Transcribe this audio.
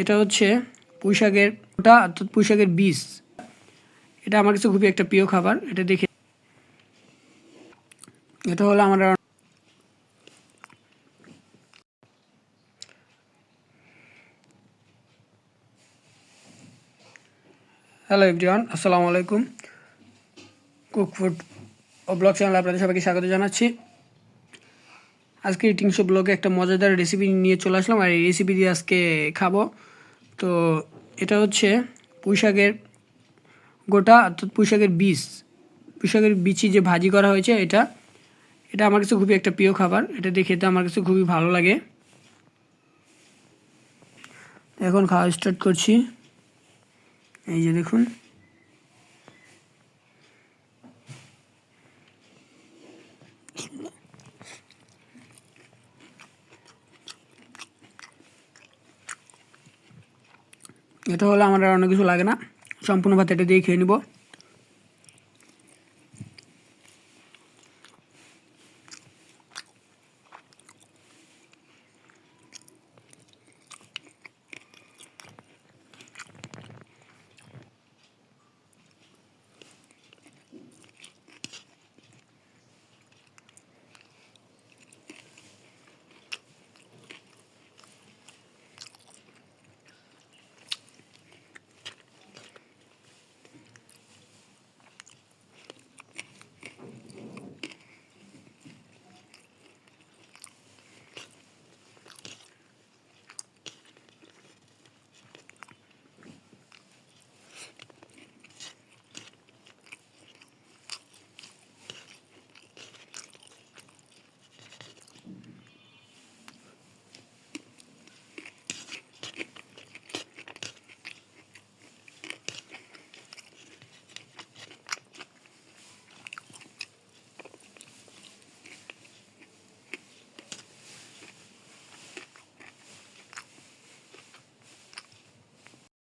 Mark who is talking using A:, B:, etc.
A: এটা হচ্ছে পুঁইশাকের ওটা অর্থাৎ পুঁইশাকের বীজ। এটা আমার কাছে খুবই একটা প্রিয় খাবার। এটা দেখে এটা হলো আমরা হ্যালো এভরিওয়ান, আসসালামু আলাইকুম। কুক ফুড ও ব্লগ চ্যানেলে আপনাদের সবাইকে স্বাগত জানাচ্ছি। আজকে ইটিং শো ব্লগে একটা মজাদার রেসিপি নিয়ে চলে আসলাম, আর এই রেসিপি দিয়ে আজকে খাবো। তো এটা হচ্ছে পুঁইশাকের গোটা অর্থাৎ পুঁইশাকের বীজ, পুঁইশাকের বিচি যে ভাজি করা হয়েছে এটা এটা আমার কাছে খুবই একটা প্রিয় খাবার। এটা দিয়ে খেতে আমার কাছে খুবই ভালো লাগে। এখন খাওয়া স্টার্ট করছি। এই যে দেখুন, এটা হলে আমার আর অনেক কিছু লাগে না, সম্পূর্ণ ভাত এটা দিয়ে খেয়ে নিব।